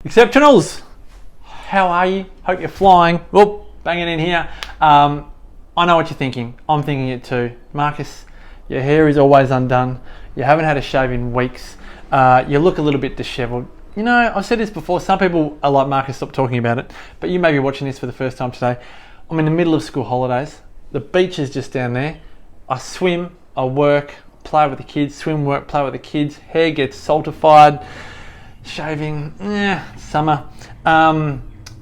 Exceptionals, how are you? Hope you're flying. Whoop, banging in here. I know what you're thinking. I'm thinking it too. Marcus, your hair is always undone. You haven't had a shave in weeks. You look a little bit disheveled. You know, I've said this before. Some people are like, Marcus, stop talking about it. But you may be watching this for the first time today. I'm in the middle of school holidays. The beach is just down there. I swim, I work, play with the kids, swim, work, play with the kids. Hair gets saltified. Shaving, summer. I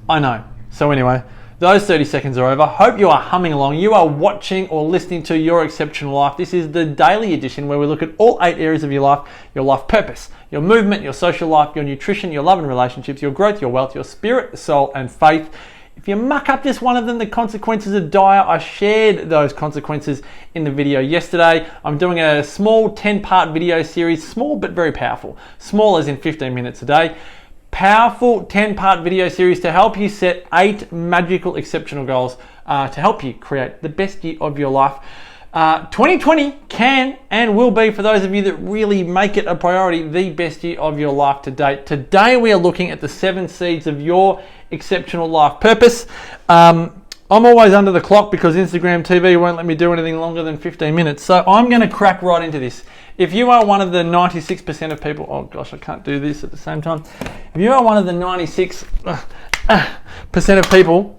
know. So anyway, those 30 seconds are over. Hope you are humming along. You are watching or listening to Your Exceptional Life. This is the daily edition where we look at all 8 areas of your life purpose, your movement, your social life, your nutrition, your love and relationships, your growth, your wealth, your spirit, soul, and faith. If you muck up just one of them, the consequences are dire. I shared those consequences in the video yesterday. I'm doing a small 10-part video series, small but very powerful. Small as in 15 minutes a day. Powerful 10-part video series to help you set 8 magical exceptional goals to help you create the best year of your life. 2020 can and will be, for those of you that really make it a priority, the best year of your life to date. Today we are looking at the 7 seeds of your exceptional life purpose. I'm always under the clock because Instagram TV won't let me do anything longer than 15 minutes. So I'm going to crack right into this. If you are one of the 96% of people, oh gosh, I can't do this at the same time. If you are one of the 96% of people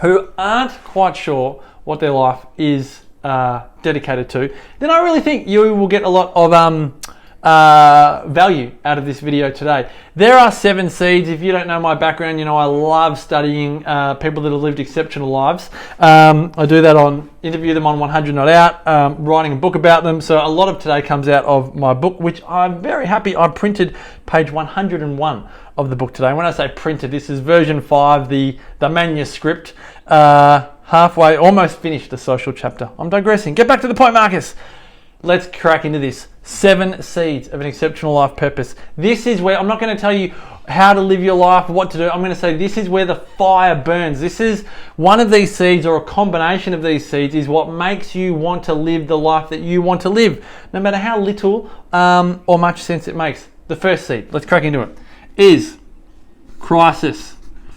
who aren't quite sure what their life is dedicated to, then I really think you will get a lot of value out of this video today. There are 7 seeds. If you don't know my background, you know I love studying people that have lived exceptional lives. I do that interview them on 100 Not Out, writing a book about them. So a lot of today comes out of my book, which I'm very happy I printed page 101 of the book today. When I say printed, this is version 5, the manuscript. Halfway, almost finished the social chapter. I'm digressing. Get back to the point, Marcus. Let's crack into this. 7 seeds of an exceptional life purpose. This is where I'm not going to tell you how to live your life, what to do. I'm going to say this is where the fire burns. This is one of these seeds, or a combination of these seeds, is what makes you want to live the life that you want to live, no matter how little or much sense it makes. The first seed, let's crack into it, is crisis.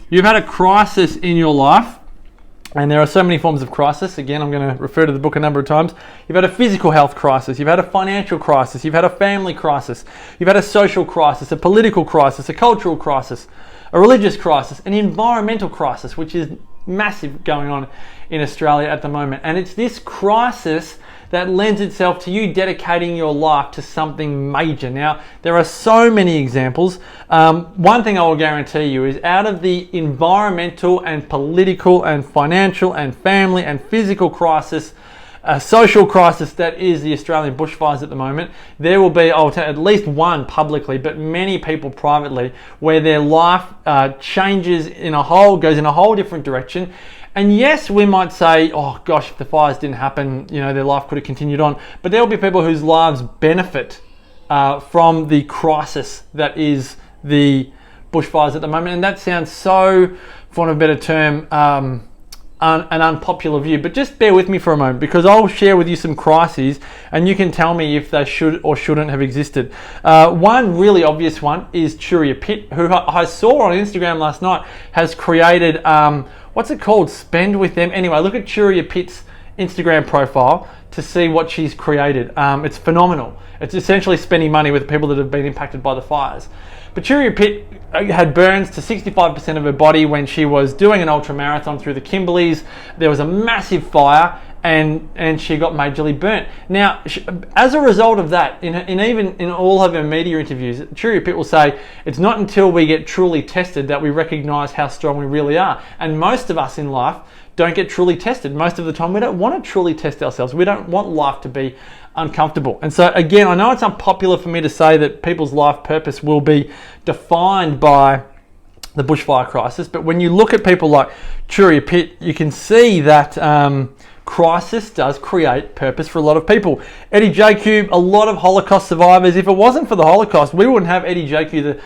You've had a crisis in your life. And there are so many forms of crisis. Again, I'm going to refer to the book a number of times. You've had a physical health crisis. You've had a financial crisis. You've had a family crisis. You've had a social crisis, a political crisis, a cultural crisis, a religious crisis, an environmental crisis, which is massive going on in Australia at the moment. And it's this crisis that lends itself to you dedicating your life to something major. Now, there are so many examples. One thing I will guarantee you is, out of the environmental and political and financial and family and physical crisis, a social crisis that is the Australian bushfires at the moment, there will be at least one publicly, but many people privately, where their life changes goes in a whole different direction. And yes, we might say, oh gosh, if the fires didn't happen, their life could have continued on. But there will be people whose lives benefit from the crisis that is the bushfires at the moment. And that sounds so, for want of a better term, an unpopular view. But just bear with me for a moment, because I'll share with you some crises and you can tell me if they should or shouldn't have existed. One really obvious one is Churia Pitt, who I saw on Instagram last night has created, what's it called? Spend with them. Anyway, look at Churia Pitt's Instagram profile to see what she's created. It's phenomenal. It's essentially spending money with people that have been impacted by the fires. But Churia Pitt had burns to 65% of her body when she was doing an ultra marathon through the Kimberleys. There was a massive fire and she got majorly burnt. Now, as a result of that, even in all of her media interviews, Churia Pitt will say, it's not until we get truly tested that we recognize how strong we really are. And most of us in life don't get truly tested. Most of the time, we don't want to truly test ourselves. We don't want life to be uncomfortable. And so again, I know it's unpopular for me to say that people's life purpose will be defined by the bushfire crisis, but when you look at people like Churia Pitt, you can see that crisis does create purpose for a lot of people. Eddie JQ, a lot of Holocaust survivors. If it wasn't for the Holocaust, we wouldn't have Eddie JQ,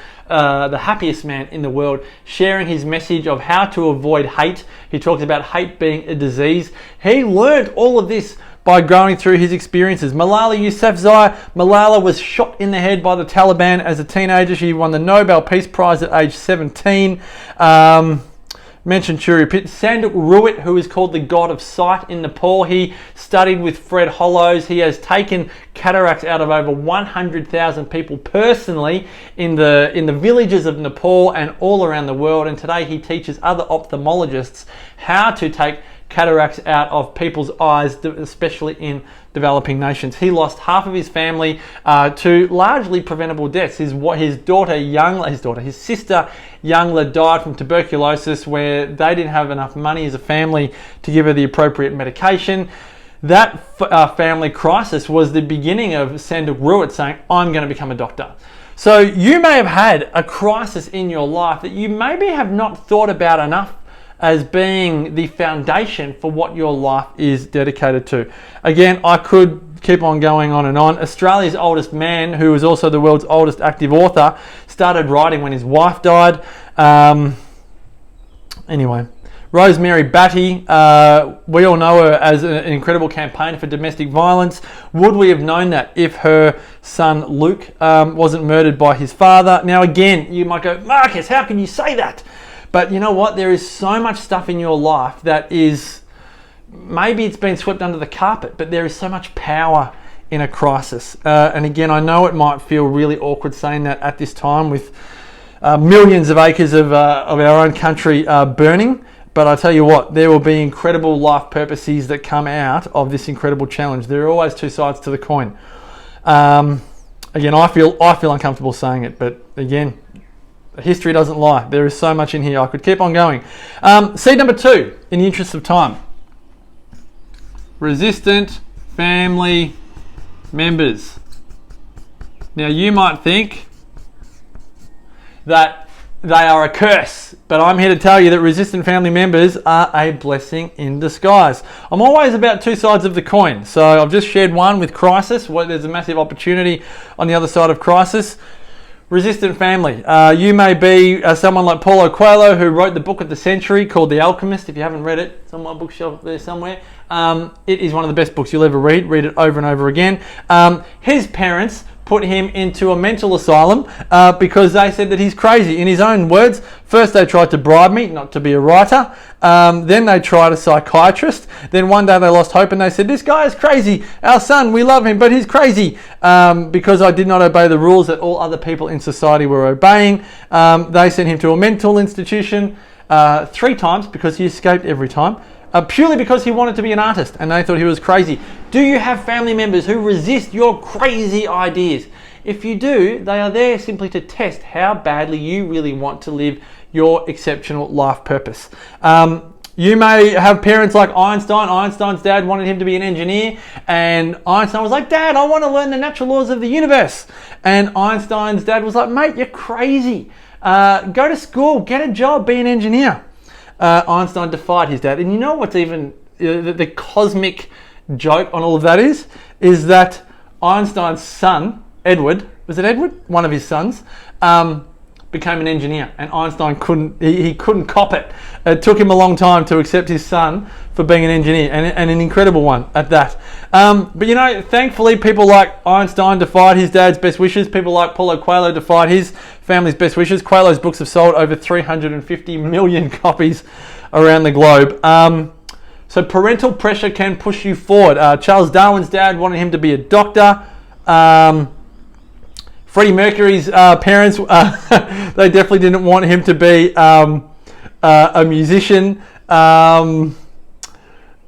the happiest man in the world, sharing his message of how to avoid hate. He talks about hate being a disease. He learned all of this by going through his experiences. Malala Yousafzai. Malala was shot in the head by the Taliban as a teenager. She won the Nobel Peace Prize at age 17. Mentioned Churi Pitt. Sanduk Ruit, who is called the god of sight in Nepal. He studied with Fred Hollows. He has taken cataracts out of over 100,000 people personally in the villages of Nepal and all around the world. And today he teaches other ophthalmologists how to take cataracts out of people's eyes, especially in developing nations. He lost half of his family to largely preventable deaths. His sister Youngla died from tuberculosis, where they didn't have enough money as a family to give her the appropriate medication. That family crisis was the beginning of Sanduk Ruit saying, I'm going to become a doctor. So you may have had a crisis in your life that you maybe have not thought about enough as being the foundation for what your life is dedicated to. Again, I could keep on going on and on. Australia's oldest man, who is also the world's oldest active author, started writing when his wife died. Anyway, Rosemary Batty, we all know her as an incredible campaigner for domestic violence. Would we have known that if her son Luke wasn't murdered by his father? Now again, you might go, Marcus, how can you say that? But you know what? There is so much stuff in your life that is, maybe it's been swept under the carpet, but there is so much power in a crisis. And again, I know it might feel really awkward saying that at this time with millions of acres of our own country burning. But I tell you what, there will be incredible life purposes that come out of this incredible challenge. There are always two sides to the coin. Again, I feel uncomfortable saying it, but again, history doesn't lie. There is so much in here. I could keep on going. Seed number 2, in the interest of time. Resistant family members. Now you might think that they are a curse, but I'm here to tell you that resistant family members are a blessing in disguise. I'm always about two sides of the coin. So I've just shared one with crisis. There's a massive opportunity on the other side of crisis. Resistant family. You may be someone like Paulo Coelho, who wrote the book of the century called The Alchemist. If you haven't read it, it's on my bookshelf there somewhere. It is one of the best books you'll ever read. Read it over and over again. His parents put him into a mental asylum because they said that he's crazy. In his own words, first they tried to bribe me not to be a writer. Then they tried a psychiatrist. Then one day they lost hope and they said, this guy is crazy. Our son, we love him, but he's crazy because I did not obey the rules that all other people in society were obeying. They sent him to a mental institution 3 times because he escaped every time. Purely because he wanted to be an artist and they thought he was crazy. Do you have family members who resist your crazy ideas? If you do, they are there simply to test how badly you really want to live your exceptional life purpose. You may have parents like Einstein. Einstein's dad wanted him to be an engineer, and Einstein was like, Dad, I want to learn the natural laws of the universe. And Einstein's dad was like, mate, you're crazy. Go to school, get a job, be an engineer. Einstein defied his dad. And you know what's even the cosmic joke on all of that is that Einstein's son, Edward, was it Edward? One of his sons, became an engineer, and Einstein couldn't cop it. It took him a long time to accept his son for being an engineer, and an incredible one at that. But you know, thankfully, people like Einstein defied his dad's best wishes. People like Paulo Coelho defied his family's best wishes. Coelho's books have sold over 350 million copies around the globe. So parental pressure can push you forward. Charles Darwin's dad wanted him to be a doctor. Freddie Mercury's parents, they definitely didn't want him to be a musician.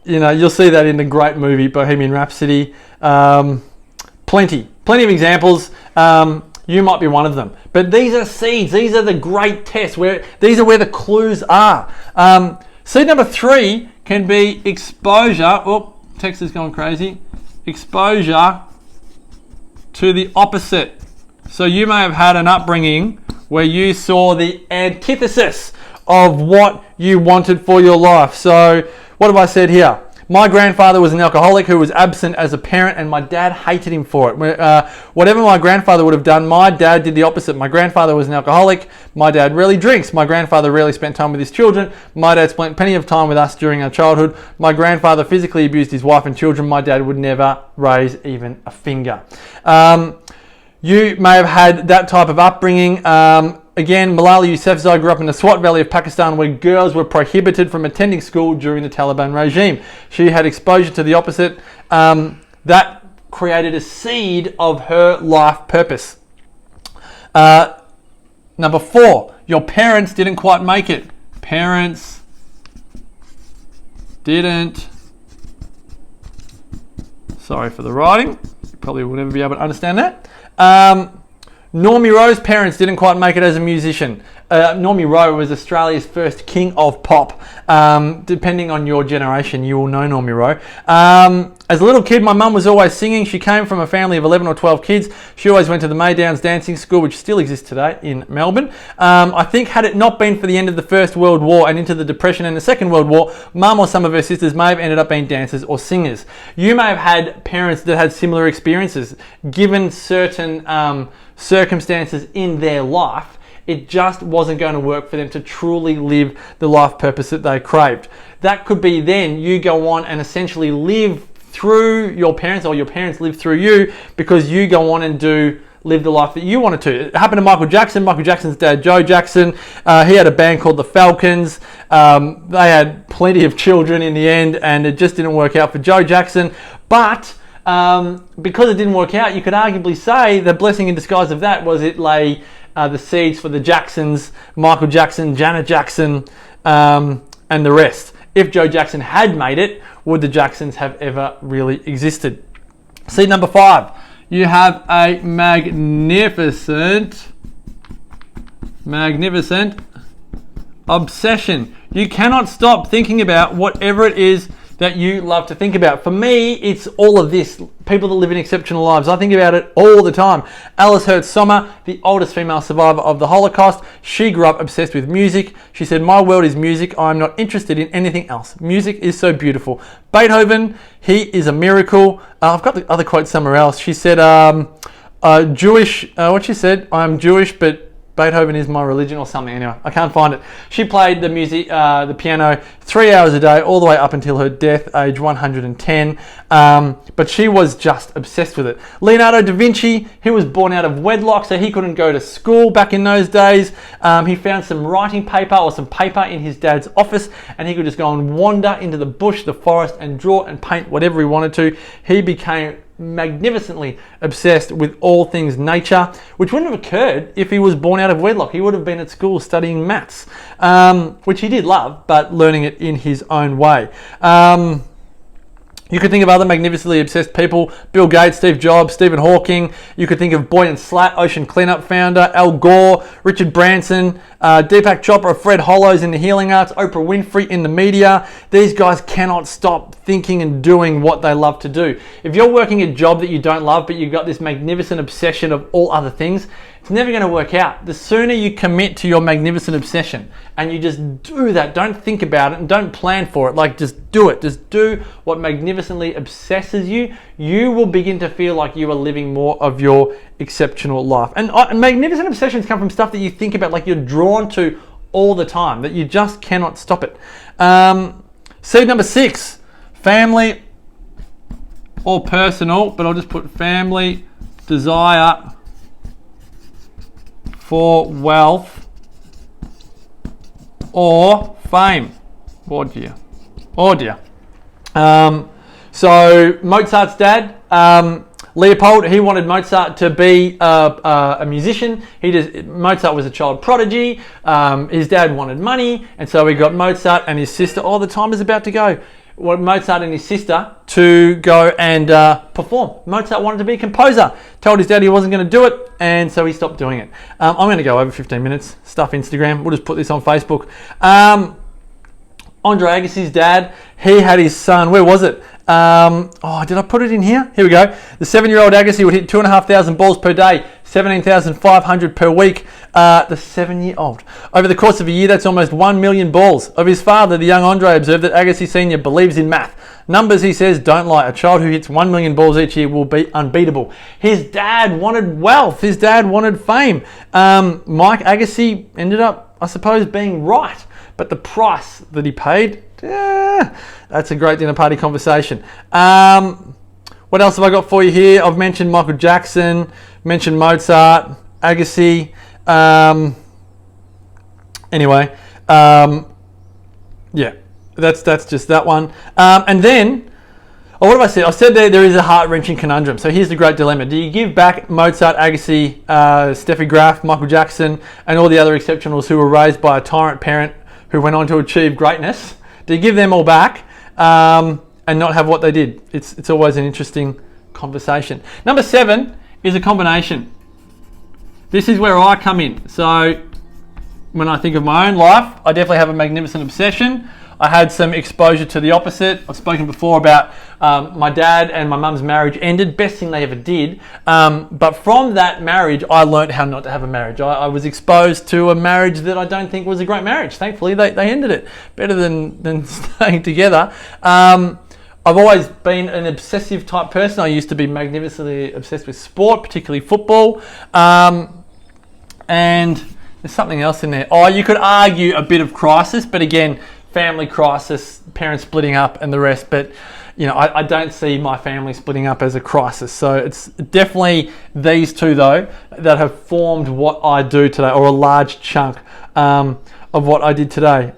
You know, you'll see that in the great movie Bohemian Rhapsody. Plenty of examples. You might be one of them. But these are seeds. These are the great tests. These are where the clues are. Seed number 3 can be exposure. Oh, text is going crazy. Exposure to the opposite. So you may have had an upbringing where you saw the antithesis of what you wanted for your life. So what have I said here? My grandfather was an alcoholic who was absent as a parent, and my dad hated him for it. Whatever my grandfather would have done, my dad did the opposite. My grandfather was an alcoholic. My dad rarely drinks. My grandfather rarely spent time with his children. My dad spent plenty of time with us during our childhood. My grandfather physically abused his wife and children. My dad would never raise even a finger. You may have had that type of upbringing. Again, Malala Yousafzai grew up in the Swat Valley of Pakistan, where girls were prohibited from attending school during the Taliban regime. She had exposure to the opposite. That created a seed of her life purpose. Number 4, your parents didn't quite make it. Parents didn't. Sorry for the writing. You probably will never be able to understand that. Normie Rowe's parents didn't quite make it as a musician. Normie Rowe was Australia's first king of pop. Depending on your generation, you will know Normie Rowe. As a little kid, my mum was always singing. She came from a family of 11 or 12 kids. She always went to the Maydowns Dancing School, which still exists today in Melbourne. I think had it not been for the end of the First World War and into the Depression and the Second World War, mum or some of her sisters may have ended up being dancers or singers. You may have had parents that had similar experiences. Given certain circumstances in their life, it just wasn't going to work for them to truly live the life purpose that they craved. That could be then you go on and essentially live through your parents, or your parents live through you, because you go on and live the life that you wanted to. It happened to Michael Jackson. Michael Jackson's dad, Joe Jackson, he had a band called the Falcons. They had plenty of children in the end, and it just didn't work out for Joe Jackson. But because it didn't work out, you could arguably say the blessing in disguise of that was it lay the seeds for the Jacksons, Michael Jackson, Janet Jackson, and the rest. If Joe Jackson had made it, would the Jacksons have ever really existed? Seed number 5. You have a magnificent obsession. You cannot stop thinking about whatever it is that you love to think about. For me, it's all of this. People that live in exceptional lives. I think about it all the time. Alice Hertz Sommer, the oldest female survivor of the Holocaust, she grew up obsessed with music. She said, "My world is music. I'm not interested in anything else. Music is so beautiful." Beethoven, he is a miracle. I've got the other quote somewhere else. She said, what she said, "I'm Jewish, but Beethoven is my religion," or something. Anyway, I can't find it. She played the music, the piano 3 hours a day, all the way up until her death, age 110. But she was just obsessed with it. Leonardo da Vinci, he was born out of wedlock, so he couldn't go to school back in those days. He found some writing paper or some paper in his dad's office, and he could just go and wander into the bush, the forest, and draw and paint whatever he wanted to. He became magnificently obsessed with all things nature, which wouldn't have occurred if he was born out of wedlock. He would have been at school studying maths, which he did love, but learning it in his own way. You could think of other magnificently obsessed people: Bill Gates, Steve Jobs, Stephen Hawking. You could think of Boyan Slat, ocean cleanup founder, Al Gore, Richard Branson, Deepak Chopra, Fred Hollows in the healing arts, Oprah Winfrey in the media. These guys cannot stop thinking and doing what they love to do. If you're working a job that you don't love, but you've got this magnificent obsession of all other things, it's never going to work out. The sooner you commit to your magnificent obsession and you just do that, don't think about it and don't plan for it, like just do it. Just do what magnificently obsesses you. You will begin to feel like you are living more of your exceptional life. And magnificent obsessions come from stuff that you think about, like you're drawn to all the time, that you just cannot stop it. Seed number 6, family or personal, but I'll just put family, desire for wealth or fame. Oh dear. Oh dear. So Mozart's dad, Leopold, he wanted Mozart to be a musician. Mozart was a child prodigy. His dad wanted money, and so he got Mozart and his sister. Oh, the time is about to go. Mozart and his sister to go and perform. Mozart wanted to be a composer. Told his dad he wasn't going to do it, and so he stopped doing it. I'm going to go over 15 minutes. Stuff Instagram. We'll just put this on Facebook. Andre Agassi's dad, he had his son. Where was it? Did I put it in here? Here we go. The 7-year-old Agassi would hit 2,500 balls per day. 17,500 per week. The 7-year-old. Over the course of a year, that's almost 1 million balls. Of his father, the young Andre observed that Agassi Sr. believes in math. Numbers, he says, don't lie. A child who hits 1 million balls each year will be unbeatable. His dad wanted wealth. His dad wanted fame. Mike Agassi ended up, I suppose, being right. But the price that he paid, that's a great dinner party conversation. What else have I got for you here? I've mentioned Michael Jackson, mentioned Mozart, Agassi. Anyway, yeah, that's just that one. And then, what have I said? I said there is a heart-wrenching conundrum. So here's the great dilemma. Do you give back Mozart, Agassi, Steffi Graf, Michael Jackson, and all the other exceptionals who were raised by a tyrant parent who went on to achieve greatness? Do you give them all back and not have what they did? It's always an interesting conversation. Number 7 is a combination. This is where I come in. So when I think of my own life, I definitely have a magnificent obsession. I had some exposure to the opposite. I've spoken before about my dad and my mum's marriage ended. Best thing they ever did. But from that marriage, I learned how not to have a marriage. I was exposed to a marriage that I don't think was a great marriage. Thankfully, they ended it. Better than staying together. I've always been an obsessive type person. I used to be magnificently obsessed with sport, particularly football. And there's something else in there. Oh, you could argue a bit of crisis, but again, family crisis, parents splitting up and the rest. But, you know, I don't see my family splitting up as a crisis. So it's definitely these two, though, that have formed what I do today, or a large chunk of what I did today.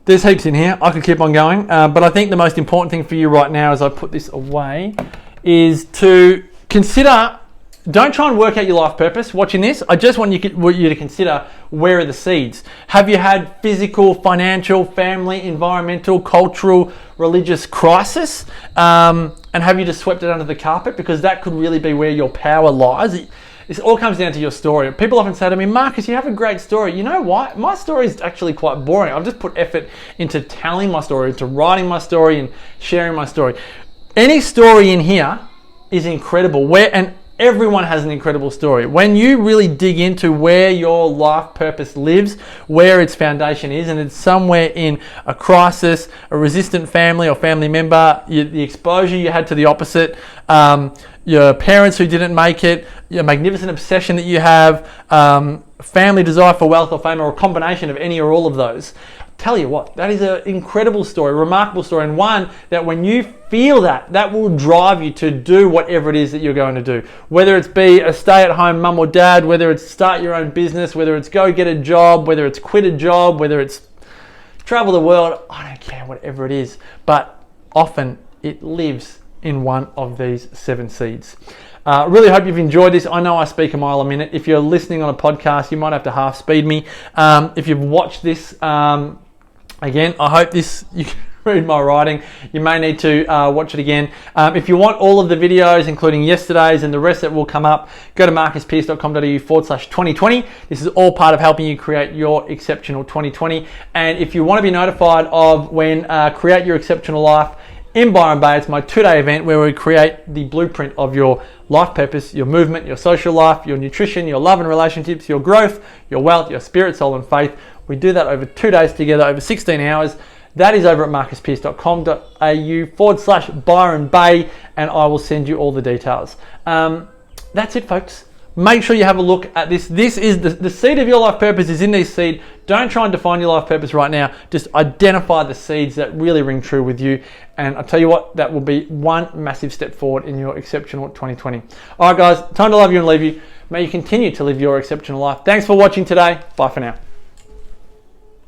There's heaps in here. I could keep on going. But I think the most important thing for you right now as I put this away is to consider, don't try and work out your life purpose watching this. I just want you to consider, where are the seeds? Have you had physical, financial, family, environmental, cultural, religious crisis? And have you just swept it under the carpet? Because that could really be where your power lies. It all comes down to your story. People often say to me, Marcus, you have a great story. You know what? My story is actually quite boring. I've just put effort into telling my story, into writing my story and sharing my story. Any story in here is incredible. And everyone has an incredible story. When you really dig into where your life purpose lives, where its foundation is, and it's somewhere in a crisis, a resistant family or family member, the exposure you had to the opposite, your parents who didn't make it, your magnificent obsession that you have, family desire for wealth or fame, or a combination of any or all of those. Tell you what, that is an incredible story, remarkable story, and one that when you feel that will drive you to do whatever it is that you're going to do. Whether it's be a stay-at-home mum or dad, whether it's start your own business, whether it's go get a job, whether it's quit a job, whether it's travel the world, I don't care, whatever it is. But often it lives in one of these 7 seeds. Really hope you've enjoyed this. I know I speak a mile a minute. If you're listening on a podcast, you might have to half speed me. If you've watched this, again, I hope you can read my writing. You may need to watch it again. If you want all of the videos, including yesterday's and the rest that will come up, go to marcuspearce.com.au/2020. This is all part of helping you create your exceptional 2020. And if you want to be notified of when Create Your Exceptional Life in Byron Bay, it's my 2-day event where we create the blueprint of your life purpose, your movement, your social life, your nutrition, your love and relationships, your growth, your wealth, your spirit, soul and faith. We do that over 2 days together, over 16 hours. That is over at marcuspearce.com.au/Byron Bay, and I will send you all the details. That's it, folks. Make sure you have a look at this. This is the seed of your life purpose is in this seed. Don't try and define your life purpose right now. Just identify the seeds that really ring true with you. And I'll tell you what, that will be one massive step forward in your exceptional 2020. All right, guys, time to love you and leave you. May you continue to live your exceptional life. Thanks for watching today. Bye for now.